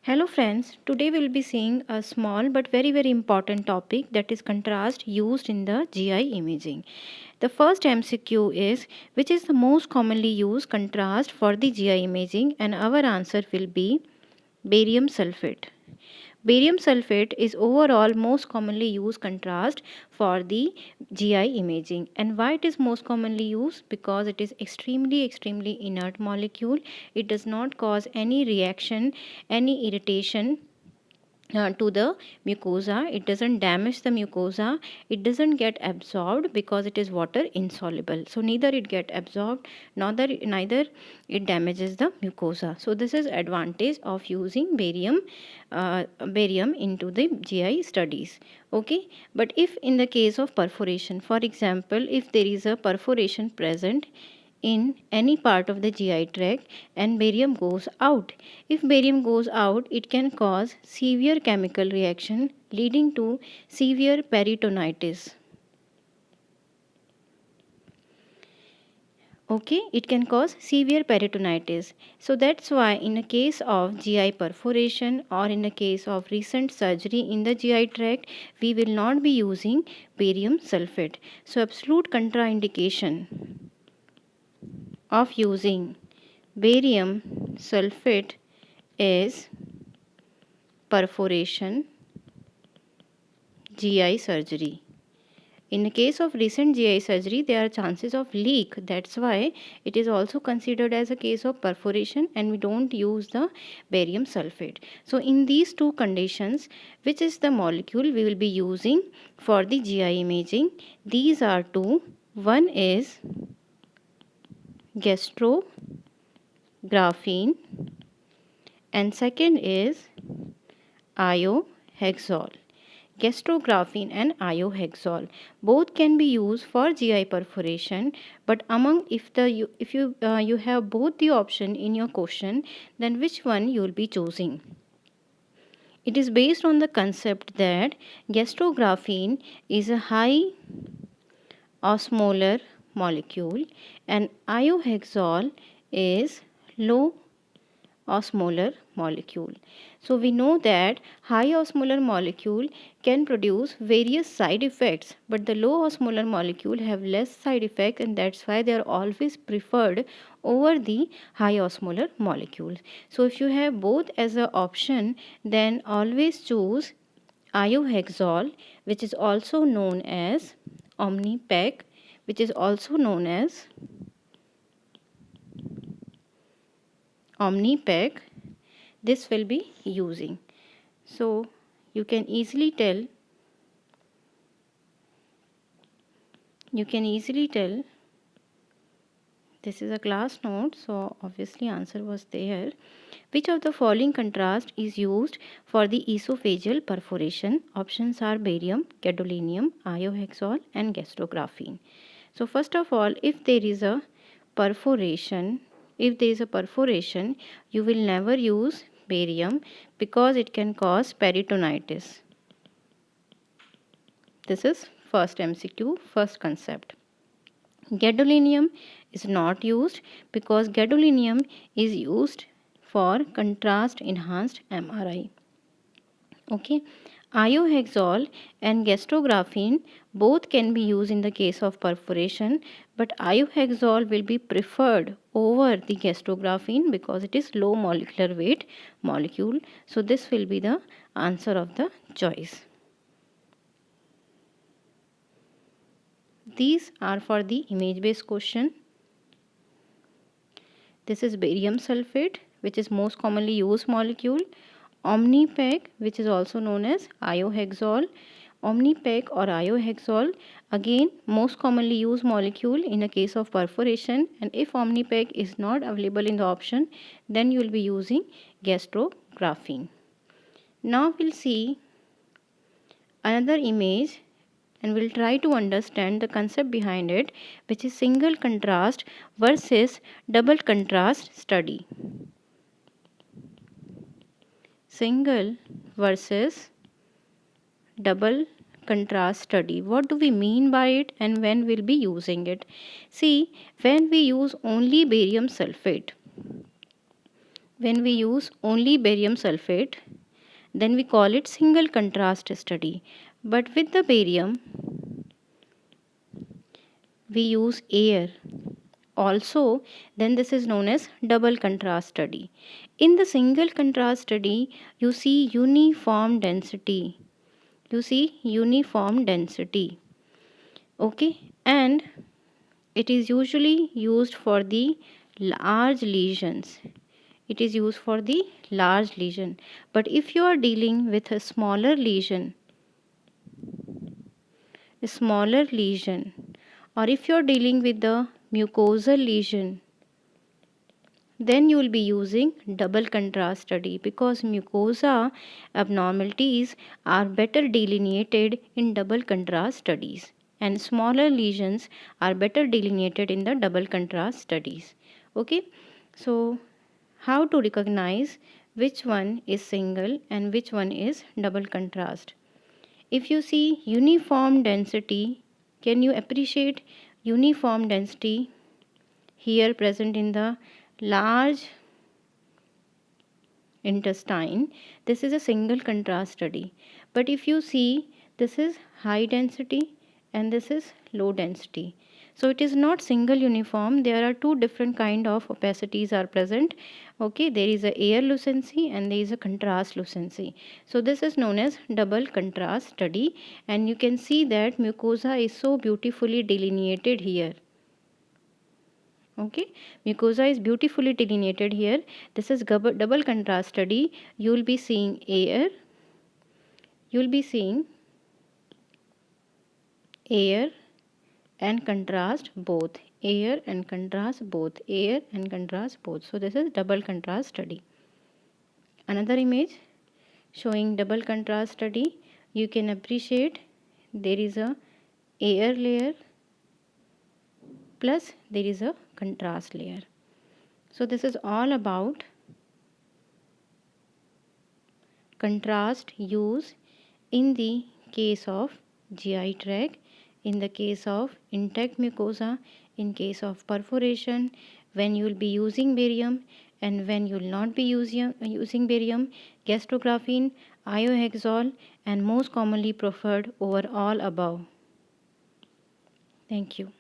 Hello friends, today we'll be seeing a small but very important topic, that is contrast used in the GI imaging. The first MCQ is, which is the most commonly used contrast for the GI imaging, and our answer will be barium sulfate. Barium sulfate is overall most commonly used contrast for the GI imaging. And why it is most commonly used? Because it is extremely inert molecule. It does not cause any reaction, any irritation to the mucosa. It doesn't damage the mucosa. It doesn't get absorbed because it is water insoluble. So neither it get absorbed, neither it damages the mucosa. So this is advantage of using barium into the GI studies. Okay, but if in the case of perforation, for example, if there is a perforation present in any part of the GI tract and barium goes out. If barium goes out, it can cause severe chemical reaction leading to severe peritonitis. Okay, it can cause severe peritonitis. So that's why in a case of GI perforation or in a case of recent surgery in the GI tract, we will not be using barium sulfate. So absolute contraindication of using barium sulfate is perforation GI surgery. In the case of recent GI surgery, there are chances of leak. That's why it is also considered as a case of perforation and we don't use the barium sulfate. So in these two conditions, which is the molecule we will be using for the GI imaging? These are two. One is gastrografin and second is iohexol. Gastrografin and iohexol both can be used for GI perforation, but among if you have both the option in your question, then which one you will be choosing? It is based on the concept that gastrografin is a high osmolar molecule and iohexol is low osmolar molecule. So we know that high osmolar molecule can produce various side effects, but the low osmolar molecule have less side effects, and that's why they are always preferred over the high osmolar molecules. So if you have both as an option, then always choose iohexol, which is also known as Omnipec, which is also known as Omnipec. This will be using. So you can easily tell this is a class note, so obviously answer was there. Which of the following contrast is used for the esophageal perforation? Options are barium, gadolinium, iohexol and gastrografin. So first of all, if there is a perforation, you will never use barium because it can cause peritonitis. This is first MCQ, first concept. Gadolinium is not used because gadolinium is used for contrast enhanced MRI. Okay. Iohexol and gastrografin both can be used in the case of perforation, but iohexol will be preferred over the gastrografin because it is low molecular weight molecule. So this will be the answer of the choice. These are for the image based question. This is barium sulfate, which is most commonly used molecule. Omnipec, which is also known as iohexol. Omnipec or iohexol, again most commonly used molecule in a case of perforation, and if Omnipec is not available in the option, then you will be using gastrografin. Now we'll see another image and we'll try to understand the concept behind it, which is single contrast versus double contrast study. Single versus double contrast study. What do we mean by it and when we'll be using it? See, when we use only barium sulfate, When we use only barium sulfate, then we call it single contrast study. But with the barium, we use air. Also, then this is known as double contrast study. In the single contrast study, you see uniform density. You see uniform density. Okay, and it is usually used for the large lesions. It is used for the large lesion. But if you are dealing with a smaller lesion, or if you are dealing with the mucosal lesion, then you will be using double contrast study, because mucosa abnormalities are better delineated in double contrast studies and smaller lesions are better delineated in the double contrast studies. Okay, so how to recognize which one is single and which one is double contrast? If you see uniform density, can you appreciate uniform density here present in the large intestine? This is a single contrast study. But if you see, this is high density and this is low density. So it is not single uniform. There are two different kind of opacities are present. Okay, there is a air lucency and there is a contrast lucency. So this is known as double contrast study, and you can see that mucosa is so beautifully delineated here. Okay, mucosa is beautifully delineated here. This is double contrast study. You will be seeing air, you will be seeing air and contrast both, air and contrast both, air and contrast both. So this is double contrast study. Another image showing double contrast study, you can appreciate there is a air layer plus there is a contrast layer. So this is all about contrast use in the case of GI tract, in the case of intact mucosa, in case of perforation, when you will be using barium and when you will not be using barium, gastrografin, iohexol, and most commonly preferred over all above. Thank you.